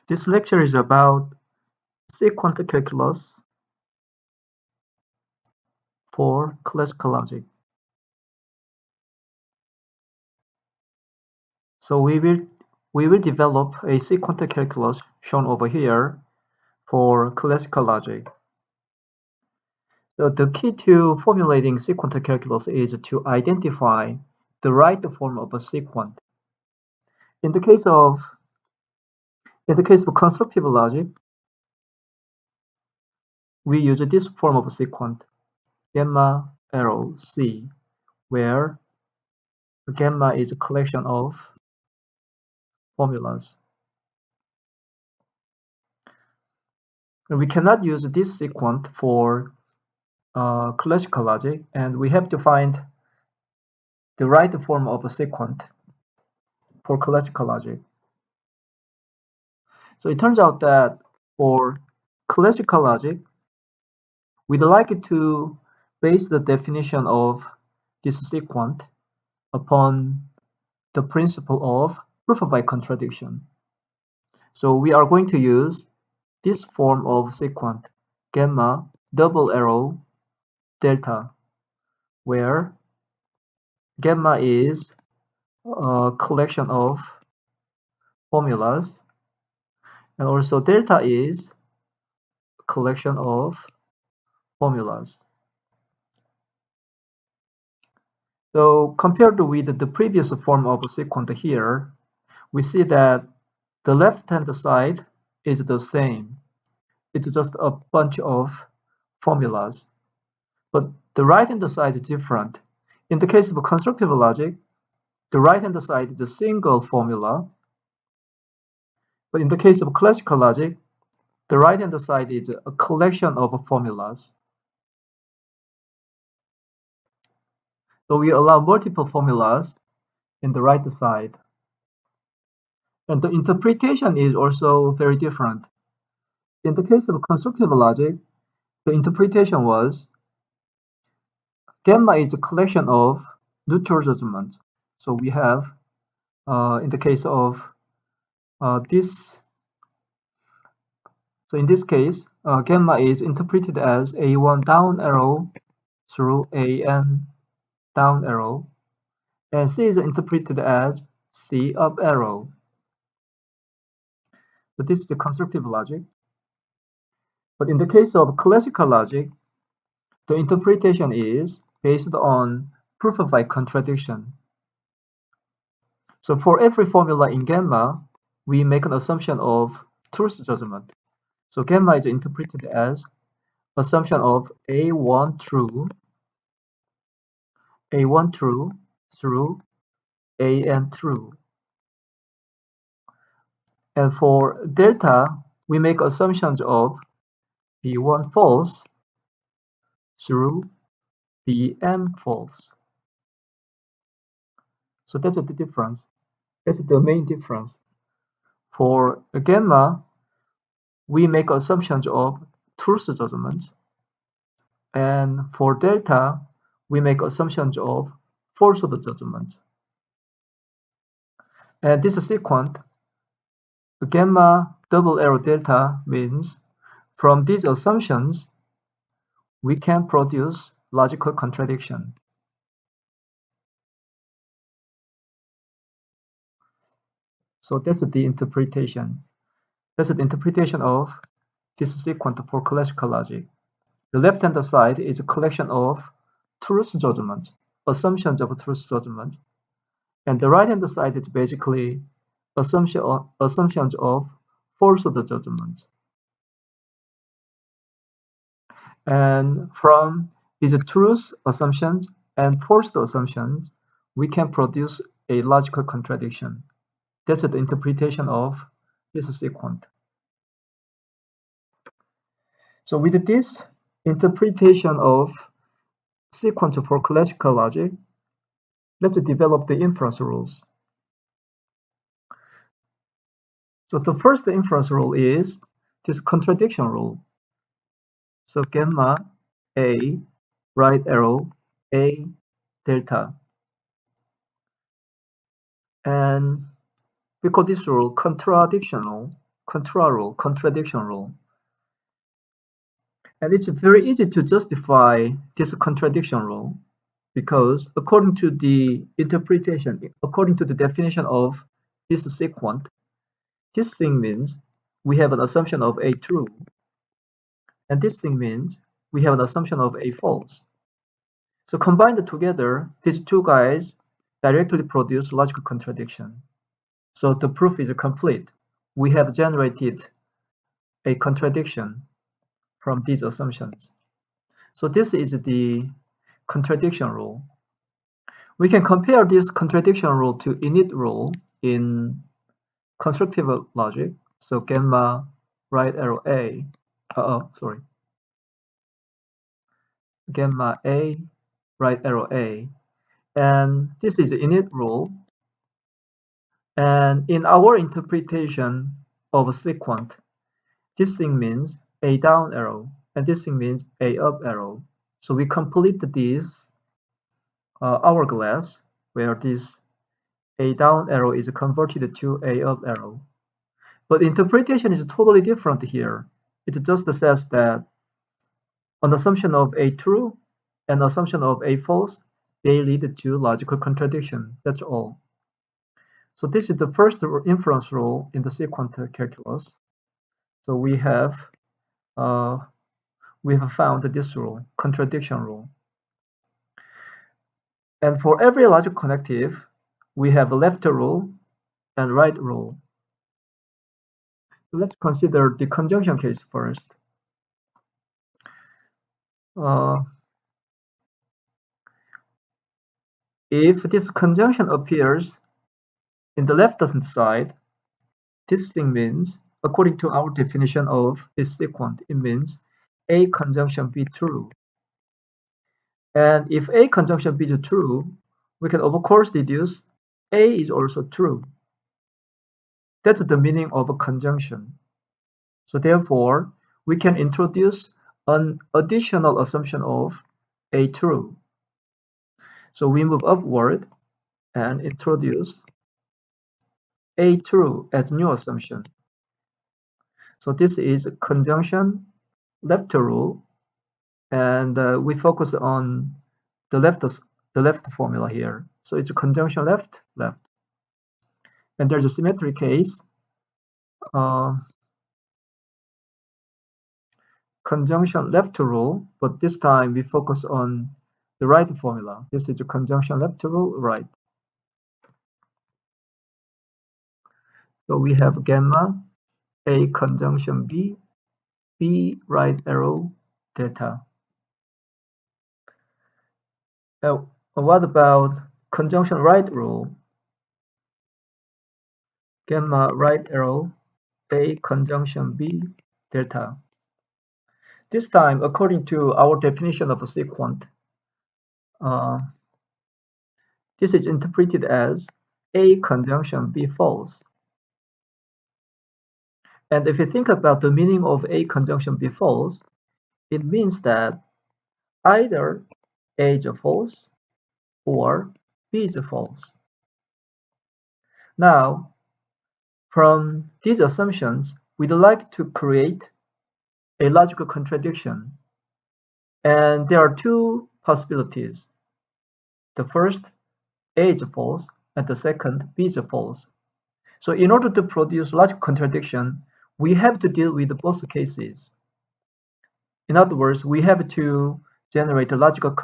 This lecture is about sequent calculus for classical logic. So we will develop a sequent calculus shown over here for classical logic. So the key to formulating sequent calculus is to identify the right form of a sequent. In the case of constructive logic, we use this form of sequent, gamma arrow C, where gamma is a collection of formulas. And we cannot use this sequent for classical logic, and we have to find the right form of a sequent for classical logic. So it turns out that for classical logic, we'd like to base the definition of this sequent upon the principle of proof by contradiction. So we are going to use this form of sequent, gamma double arrow delta, where gamma is a collection of formulas, and also delta is a collection of formulas. So compared with the previous form of sequent here, we see that the left-hand side is the same. It's just a bunch of formulas. But the right-hand side is different. In the case of constructive logic, the right-hand side is a single formula. But in the case of classical logic, the right-hand side is a collection of formulas. So we allow multiple formulas in the right side. And the interpretation is also very different. In the case of constructive logic, the interpretation was gamma is a collection of neutral judgments. So we have, in the case of this, so in this case, gamma is interpreted as A1 down arrow through AN down arrow, and C is interpreted as C up arrow. So this is the constructive logic. But in the case of classical logic, the interpretation is based on proof by contradiction. So for every formula in gamma, we make an assumption of truth judgment. So gamma is interpreted as assumption of A1 true through AN true. And for delta, we make assumptions of B1 false through BM false. So that's the difference. That's the main difference. For gamma, we make assumptions of truth judgment. And for delta, we make assumptions of falsehood judgment. And this sequent, gamma double arrow delta, means from these assumptions, we can produce logical contradiction. So that's the interpretation. That's the interpretation of this sequent for classical logic. The left-hand side is a collection of truth judgment, assumptions of truth judgment. And the right-hand side is basically assumptions of falsehood judgment. And from these truth assumptions and falsehood assumptions, we can produce a logical contradiction. That's the interpretation of this sequent. So with this interpretation of sequent for classical logic, let's develop the inference rules. So the first inference rule is this contradiction rule. So gamma A, right arrow, A, delta. And we call this rule contradiction rule. contradiction rule. And it's very easy to justify this contradiction rule because according to the interpretation, according to the definition of this sequent, this thing means we have an assumption of A true, and this thing means we have an assumption of A false. So combined together, these two guys directly produce logical contradiction. So the proof is complete. We have generated a contradiction from these assumptions. So this is the contradiction rule. We can compare this contradiction rule to init rule in constructive logic. So gamma right arrow A, gamma A right arrow A, and this is init rule. And in our interpretation of a sequent, this thing means A down arrow, and this thing means A up arrow. So we complete this hourglass where this A down arrow is converted to A up arrow. But interpretation is totally different here. It just says that an assumption of A true and assumption of A false, they lead to logical contradiction. That's all. So this is the first inference rule in the sequent calculus. So we have found this rule, contradiction rule. And for every logical connective, we have a left rule and right rule. So let's consider the conjunction case first. If this conjunction appears in the left-hand side, this thing means, according to our definition of this sequent, it means A conjunction B true. And if A conjunction B is true, we can of course deduce A is also true. That's the meaning of a conjunction. So therefore, we can introduce an additional assumption of A true. So we move upward and introduce A true as new assumption. So this is conjunction left rule, and we focus on the left formula here. So it's a conjunction left. And there's a symmetry case, conjunction left rule, but this time we focus on the right formula. This is a conjunction left rule, right. So we have gamma, A conjunction B, B right arrow, delta. Now, what about conjunction right rule? Gamma right arrow, A conjunction B, delta. This time, according to our definition of a sequent, this is interpreted as A conjunction B false. And if you think about the meaning of A conjunction B false, it means that either A is false or B is false. Now, from these assumptions, we'd like to create a logical contradiction. And there are two possibilities. The first, A is false, and the second, B is false. So in order to produce logical contradiction, we have to deal with both cases. In other words, we have to generate a logical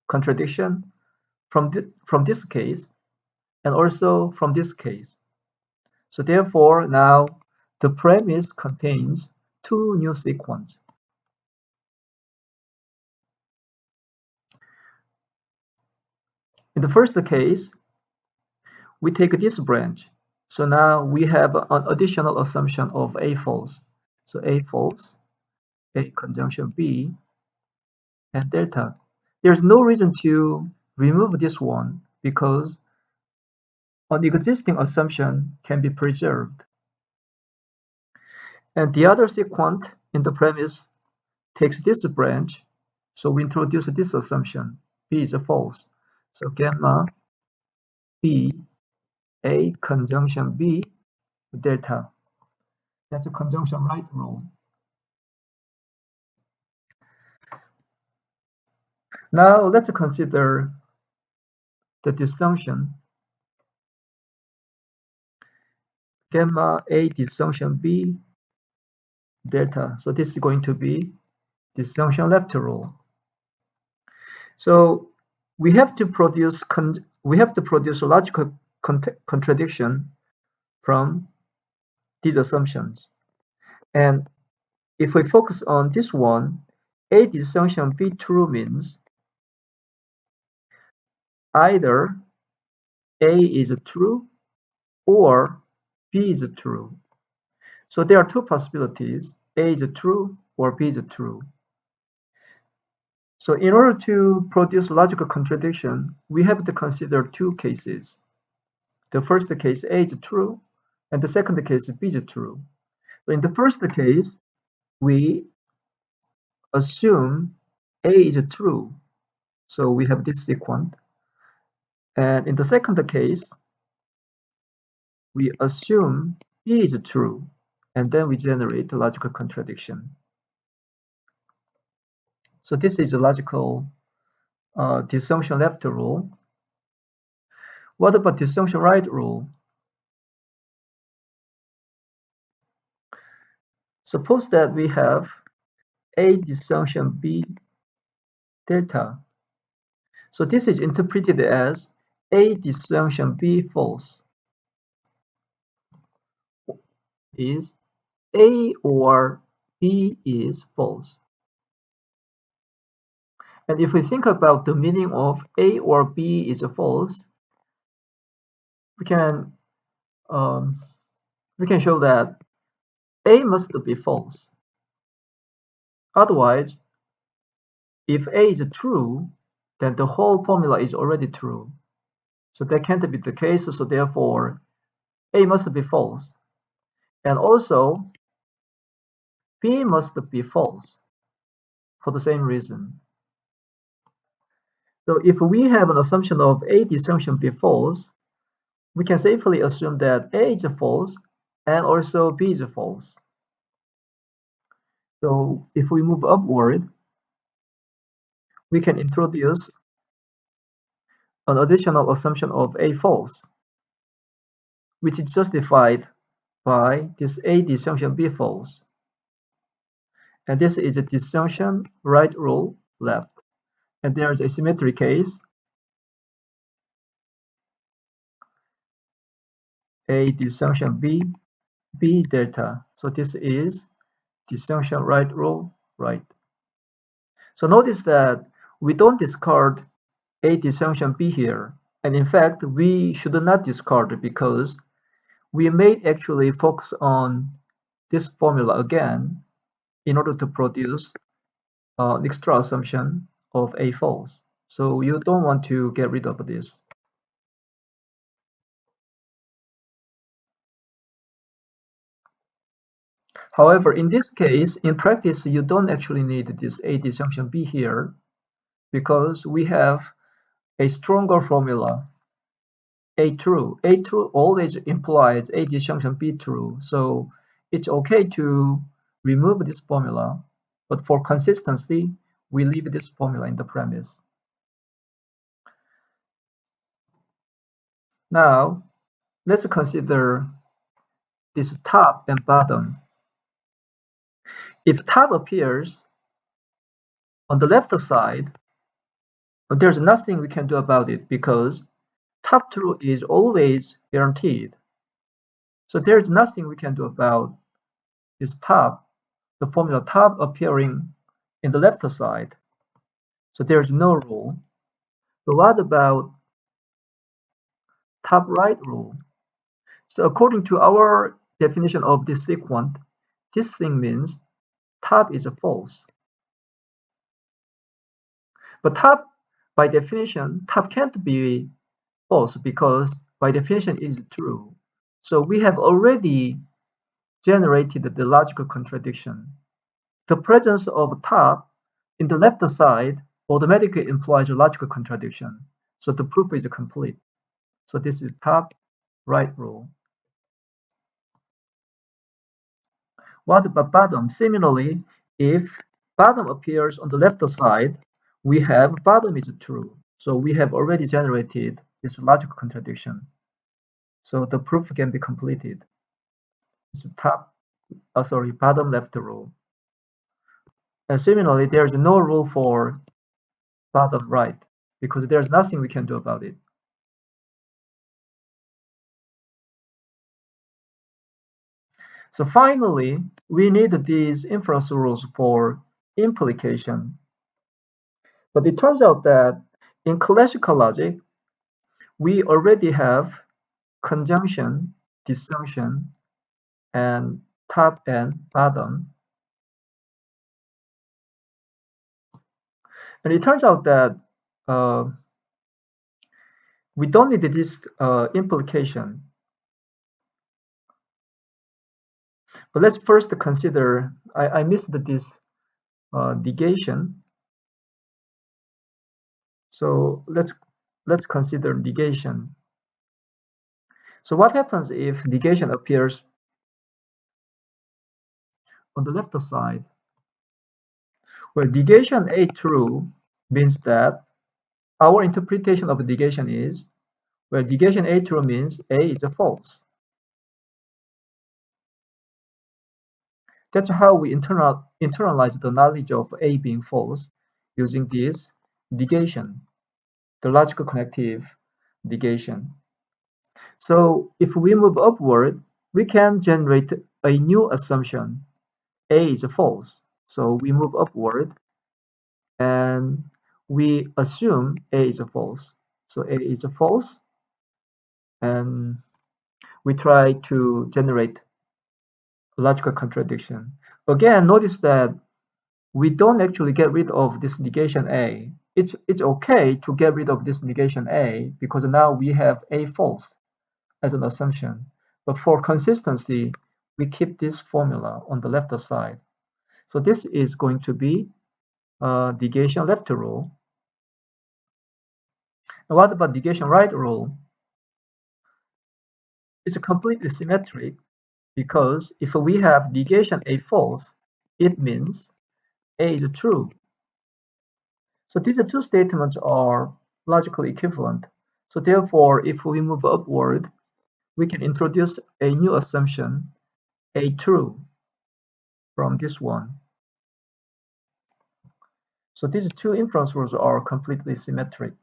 contradiction from this case and also from this case. So therefore, now the premise contains two new sequences. In the first case, we take this branch. So now we have an additional assumption of A false. So A false, A conjunction B, and delta. There's no reason to remove this one because an existing assumption can be preserved. And the other sequent in the premise takes this branch, so we introduce this assumption, B is false. So gamma B, A conjunction B, delta. That's a conjunction right rule. Now let's consider the disjunction gamma A disjunction B delta. So this is going to be disjunction left rule. So we have to produce a logical contradiction from these assumptions. And if we focus on this one, A disjunction B true means either A is true or B is true. So there are two possibilities, A is true or B is true. So in order to produce logical contradiction, we have to consider two cases. The first case, A is true, and the second case, B is true. So in the first case, we assume A is true. So we have this sequent. And in the second case, we assume B is true, and then we generate a logical contradiction. So this is a logical disjunction left rule. What about disjunction right rule? Suppose that we have A disjunction B delta. So this is interpreted as A disjunction B false is A or B is false. And if we think about the meaning of A or B is false, we can show that A must be false. Otherwise, if A is true, then the whole formula is already true. So that can't be the case, so therefore A must be false. And also, B must be false for the same reason. So if we have an assumption of A disjunction B false, we can safely assume that A is false and also B is false. So if we move upward, we can introduce an additional assumption of A false, which is justified by this A disjunction B false. And this is a disjunction right rule left. And there is a symmetry case, A disjunction B delta. So this is disjunction right rule right. So notice that we don't discard A disjunction B here. And in fact, we should not discard it because we may actually focus on this formula again in order to produce an extra assumption of A false. So you don't want to get rid of this. However, in this case, in practice, you don't actually need this A disjunction B here because we have a stronger formula, A true. A true always implies A disjunction B true. So it's okay to remove this formula, but for consistency, we leave this formula in the premise. Now, let's consider this top and bottom. If top appears on the left side, there's nothing we can do about it because top true is always guaranteed. So there's nothing we can do about this top, the formula top appearing in the left side. So there's no rule. But what about top right rule? So according to our definition of this sequent, this thing means top is false. But top, by definition, top can't be false because by definition is true. So we have already generated the logical contradiction. The presence of top in the left side automatically implies a logical contradiction. So the proof is complete. So this is top right rule. What about bottom? Similarly, if bottom appears on the left side, we have bottom is true. So we have already generated this logical contradiction. So the proof can be completed. It's bottom left rule. And similarly, there's no rule for bottom right because there's nothing we can do about it. So finally, we need these inference rules for implication. But it turns out that in classical logic, we already have conjunction, disjunction, and top and bottom. And it turns out that we don't need this implication. But let's first consider, I missed this negation. So let's consider negation. So what happens if negation appears on the left side? Well, negation A true means that our interpretation of negation is, well, negation A true means A is a false. That's how we internalize the knowledge of A being false using this negation, the logical connective negation. So if we move upward, we can generate a new assumption. A is false. So we move upward and we assume A is false. So A is false and we try to generate a logical contradiction. Again, notice that we don't actually get rid of this negation A. It's okay to get rid of this negation A because now we have A false as an assumption. But for consistency, we keep this formula on the left side. So this is going to be negation left rule. And what about negation right rule? It's completely symmetric because if we have negation A false, it means A is true. So these two statements are logically equivalent. So therefore, if we move upward, we can introduce a new assumption, A true, from this one. So these two inference rules are completely symmetric.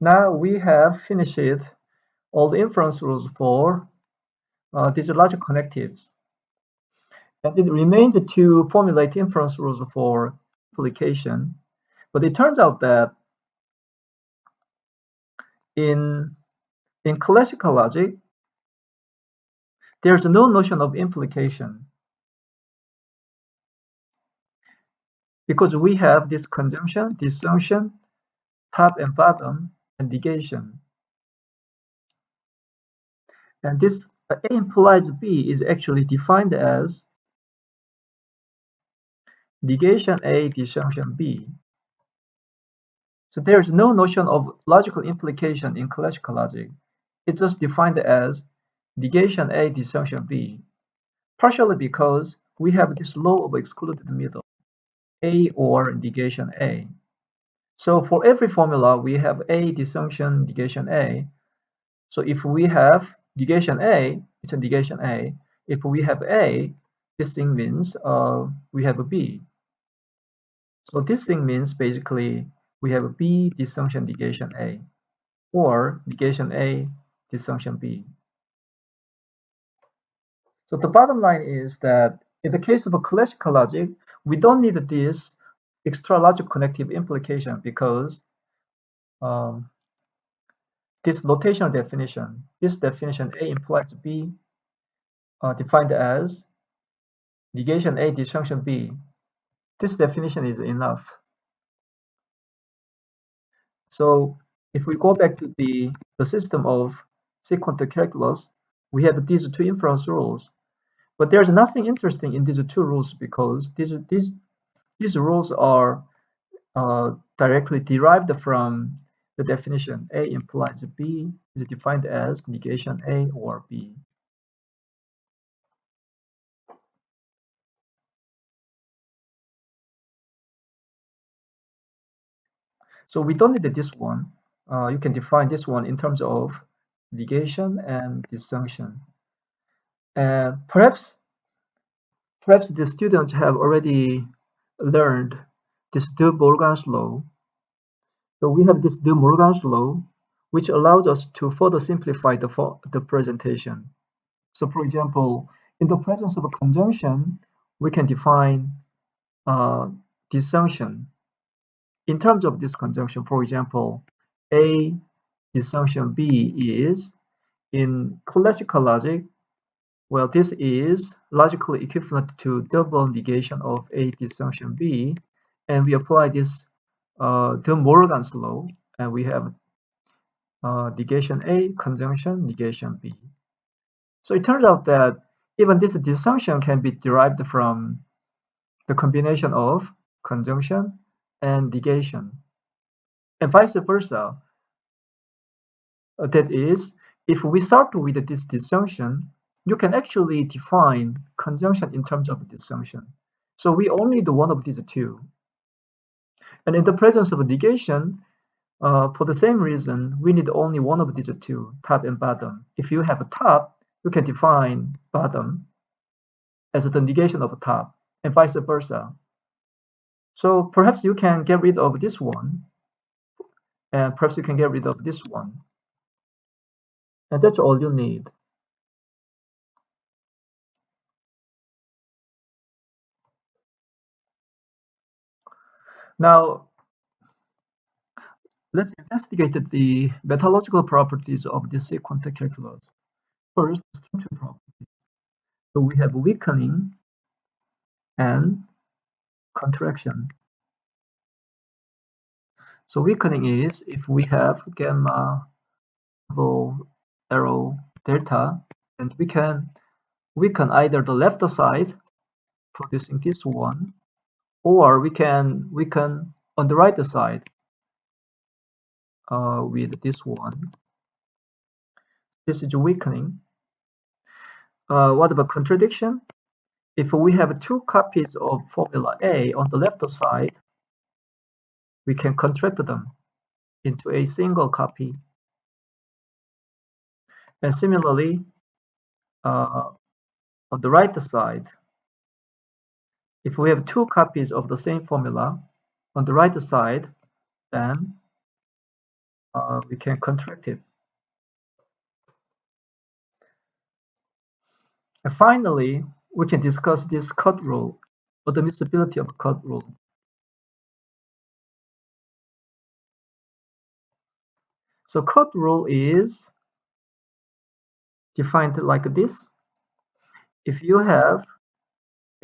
Now we have finished all the inference rules for these logical connectives. And it remains to formulate inference rules for implication. But it turns out that in classical logic, there's no notion of implication because we have this conjunction, disjunction, top and bottom, and negation. And this A implies B is actually defined as negation A, disjunction B. So there's no notion of logical implication in classical logic. It's just defined as negation A, disjunction B, partially because we have this law of excluded middle, A or negation A. So for every formula, we have A, disjunction, negation A. So if we have negation A, it's a negation A. If we have A, this thing means we have a B. So this thing means basically we have a B disjunction negation A or negation A disjunction B. So the bottom line is that in the case of a classical logic, we don't need this extra logical connective implication because this notational definition, this definition A implies B defined as negation A disjunction B. This definition is enough. So if we go back to the system of sequential calculus, we have these two inference rules. But there's nothing interesting in these two rules because these rules are directly derived from the definition A implies B is defined as negation A or B. So we don't need this one. You can define this one in terms of negation and disjunction. And perhaps the students have already learned this de Morgan's law. So we have this de Morgan's law, which allows us to further simplify the presentation. So for example, in the presence of a conjunction, we can define disjunction. In terms of this conjunction, for example, A disjunction B is, in classical logic, well, this is logically equivalent to double negation of A disjunction B, and we apply this De Morgan's law, and we have negation A, conjunction, negation B. So it turns out that even this disjunction can be derived from the combination of conjunction and negation, and vice versa. That is, if we start with this disjunction, you can actually define conjunction in terms of disjunction. So we only need one of these two. And in the presence of negation, for the same reason, we need only one of these two, top and bottom. If you have a top, you can define bottom as the negation of top, and vice versa. So perhaps you can get rid of this one, and perhaps you can get rid of this one. And that's all you need. Now, let's investigate the methodological properties of the sequent calculus. First, structure properties. So we have weakening and contraction. So weakening is if we have gamma double arrow delta, and we can weaken either the left side, producing this one, or we can weaken on the right side with this one. This is weakening. What about contradiction? If we have two copies of formula A on the left side, we can contract them into a single copy. And similarly, on the right side, if we have two copies of the same formula on the right side, then we can contract it. And finally, we can discuss this cut rule, or the admissibility of cut rule. So cut rule is defined like this. If you have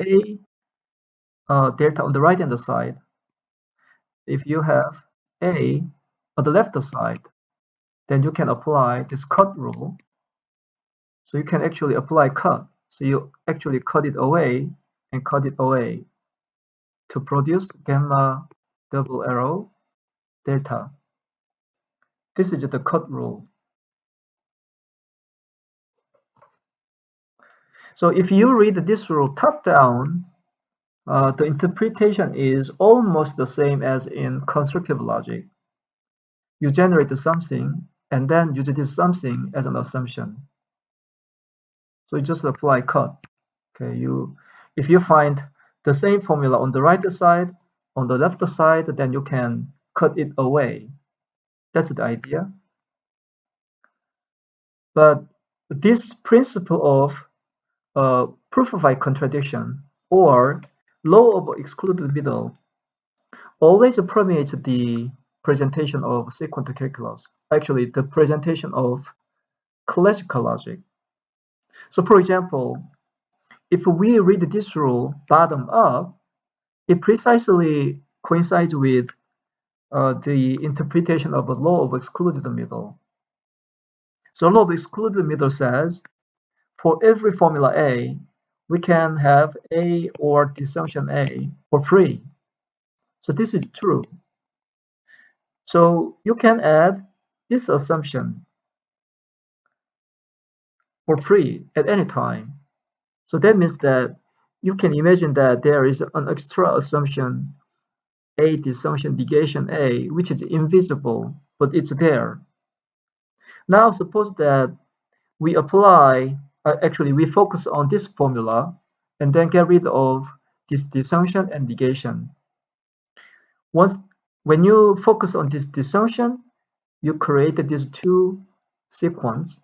a delta on the right hand side, if you have a on the left side, then you can apply this cut rule. So you can actually apply cut. So you actually cut it away and cut it away to produce gamma double arrow delta. This is the cut rule. So if you read this rule top down, the interpretation is almost the same as in constructive logic. You generate something and then use this something as an assumption. So you just apply cut. Okay, if you find the same formula on the right side, on the left side, then you can cut it away. That's the idea. But this principle of proof by contradiction or law of excluded middle always permeates the presentation of sequent calculus, actually the presentation of classical logic. So for example, if we read this rule bottom up, it precisely coincides with the interpretation of the law of excluded middle. So law of excluded middle says, for every formula A, we can have A or disjunction A for free. So this is true. So you can add this assumption for free at any time. So that means that you can imagine that there is an extra assumption A disjunction negation A, which is invisible, but it's there. Now suppose that we apply, actually we focus on this formula and then get rid of this disjunction and negation. When you focus on this disjunction, you create these two sequence.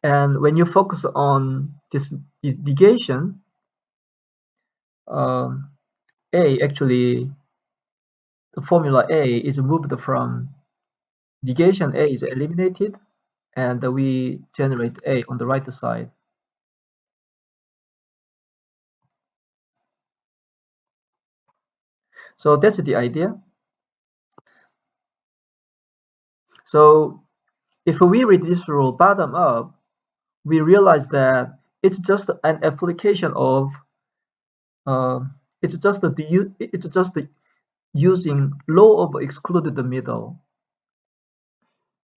And when you focus on this negation, actually the formula A is moved from negation A is eliminated, and we generate A on the right side. So that's the idea. So if we read this rule bottom up, we realize that it's just an application of it's just using law of excluded middle.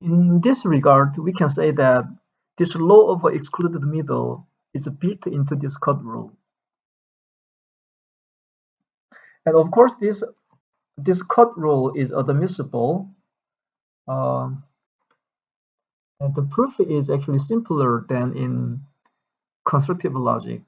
In this regard, we can say that this law of excluded middle is built into this cut rule. And of course, this cut rule is admissible. Um, and the proof is actually simpler than in constructive logic.